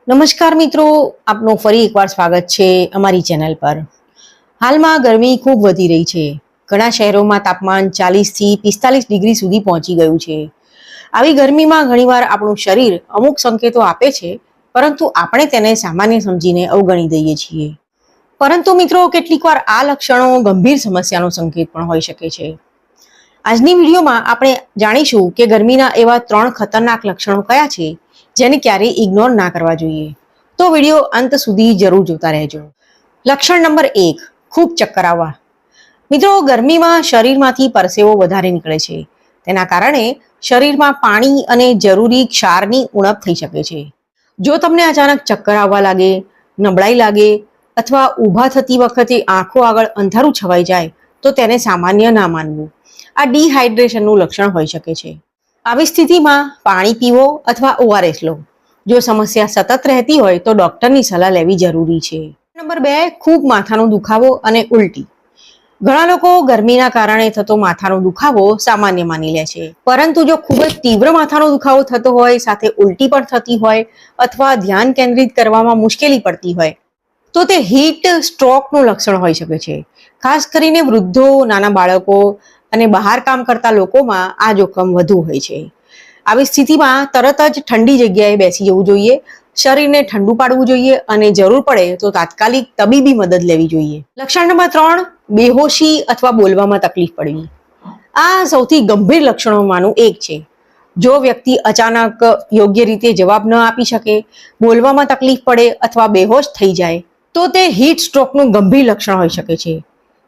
નમસ્કાર મિત્રો, આપનું ફરી એકવાર સ્વાગત છે અમારી ચેનલ પર। હાલમાં ગરમી ખૂબ વધી રહી છે। ઘણા શહેરોમાં તાપમાન 40 થી 45 ડિગ્રી સુધી પહોંચી ગયું છે। આવી ગરમીમાં ઘણીવાર આપણું શરીર અમુક સંકેતો આપે છે, પરંતુ આપણે તેને સામાન્ય સમજીને અવગણી દઈએ છીએ। પરંતુ મિત્રો, કેટલીકવાર આ લક્ષણો ગંભીર સમસ્યાનો સંકેત પણ હોઈ શકે છે। આજની વિડીયોમાં આપણે જાણીશું કે ગરમીના એવા 3 ખતરનાક લક્ષણો કયા છે જેને ક્યારેય ઇગ્નોર ના કરવા જોઈએ। તો વિડીયો અંત સુધી જરૂર જોતા રહેજો। લક્ષણ નંબર 1, ખૂબ ચક્કર આવવા। મિત્રો, ગરમીમાં શરીરમાંથી પરસેવો વધારે નીકળે છે। તેના કારણે શરીરમાં પાણી અને જરૂરી ક્ષારની ઉણપ થઈ શકે છે। જો તમને અચાનક ચક્કર આવવા લાગે, નબળાઈ લાગે અથવા ઊભા થતી વખતે આંખો આગળ અંધારું છવાઈ જાય તો તેને સામાન્ય ના માનવું। આ ડિહાઇડ્રેશનનું લક્ષણ હોઈ શકે છે। આવી સ્થિતિમાં પાણી પીવો અથવા ORS લો। જો સમસ્યા સતત રહેતી હોય તો ડોક્ટરની સલાહ લેવી જરૂરી છે। નંબર 2, ખૂબ માથાનો દુખાવો અને ઉલટી। ઘણા લોકો ગરમીના કારણે થતો માથાનો દુખાવો સામાન્ય માની લે છે, પરંતુ જો ખૂબ જ તીવ્ર માથાનો દુખાવો થતો હોય, સાથે ઉલટી પણ થતી હોય અથવા ધ્યાન કેન્દ્રિત કરવામાં મુશ્કેલી પડતી હોય તો તે હીટ સ્ટ્રોકનું લક્ષણ હોઈ શકે છે। ખાસ કરીને વૃદ્ધો, નાના બાળકો અને બહાર કામ કરતા લોકોમાં આ જોખમ વધુ હોય છે। આવી સ્થિતિમાં તરત જ ઠંડી જગ્યાએ બેસી જવું જોઈએ, શરીરને ઠંડુ પાડવું જોઈએ અને જરૂર પડે તો તાત્કાલિક તબીબી મદદ લેવી જોઈએ। લક્ષણ નંબર 3, બેહોશી અથવા બોલવામાં તકલીફ પડવી। આ સૌથી ગંભીર લક્ષણોમાંનું એક છે। જો વ્યક્તિ અચાનક યોગ્ય રીતે જવાબ ન આપી શકે, બોલવામાં તકલીફ પડે અથવા બેહોશ થઈ જાય તો તે હીટ સ્ટ્રોકનું ગંભીર લક્ષણ હોઈ શકે છે।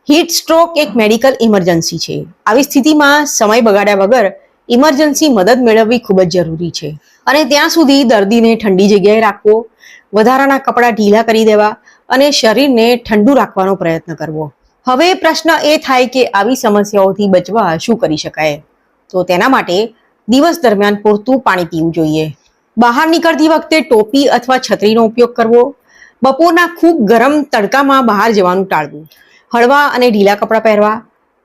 હીટ સ્ટ્રોક એક મેડિકલ ઇમરજન્સી છે। આવી સ્થિતિમાં સમય બગાડ્યા વગર ઇમરજન્સી મદદ મેળવવી ખૂબ જ જરૂરી છે અને ત્યાં સુધી દર્દીને ઠંડી જગ્યાએ રાખવો, વધારાના કપડાં ઢીલા કરી દેવા અને શરીરને ઠંડુ રાખવાનો પ્રયત્ન કરવો। હવે પ્રશ્ન એ થાય કે આવી સમસ્યાઓથી બચવા શું કરી શકાય? તો તેના માટે દિવસ દરમિયાન પૂરતું પાણી પીવું જોઈએ, બહાર નીકળતી વખતે ટોપી અથવા છત્રીનો ઉપયોગ કરવો, બપોરના ખૂબ ગરમ તડકામાં બહાર જવાનું ટાળવું, હળવા અને ઢીલા કપડાં પહેરવા,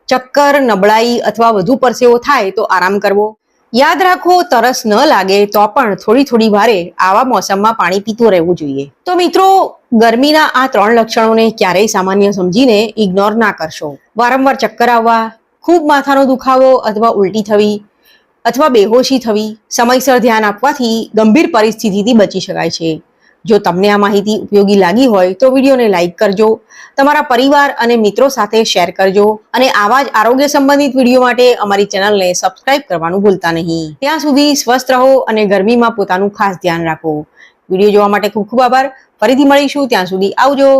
ચક્કર, નબળાઈ અથવા વધુ પરસેવો થાય તો આરામ કરવો। યાદ રાખો, તરસ ન લાગે તો પણ થોડી વારે આવા મોસમમાં પાણી પીતું રહેવું જોઈએ। તો મિત્રો, ગરમીના આ 3 લક્ષણોને ક્યારેય સામાન્ય સમજીને ઇગ્નોર ના કરશો। વારંવાર ચક્કર આવવા, ખૂબ માથાનો દુખાવો અથવા ઉલટી થવી અથવા બેહોશી થવી, સમયસર ધ્યાન આપવાથી ગંભીર પરિસ્થિતિથી બચી શકાય છે। જો તમને આ માહિતી ઉપયોગી લાગી હોય તો વિડીયોને લાઈક કરજો, તમારા પરિવાર અને મિત્રો સાથે શેર કરજો અને આવા જ આરોગ્ય સંબંધિત વિડીયો માટે અમારી ચેનલને સબસ્ક્રાઇબ કરવાનું ભૂલતા નહીં। ત્યાં સુધી સ્વસ્થ રહો અને ગરમીમાં પોતાનું ખાસ ધ્યાન રાખો। વિડીયો જોવા માટે ખૂબ ખૂબ આભાર। ફરીથી મળીશું, ત્યાં સુધી આવજો।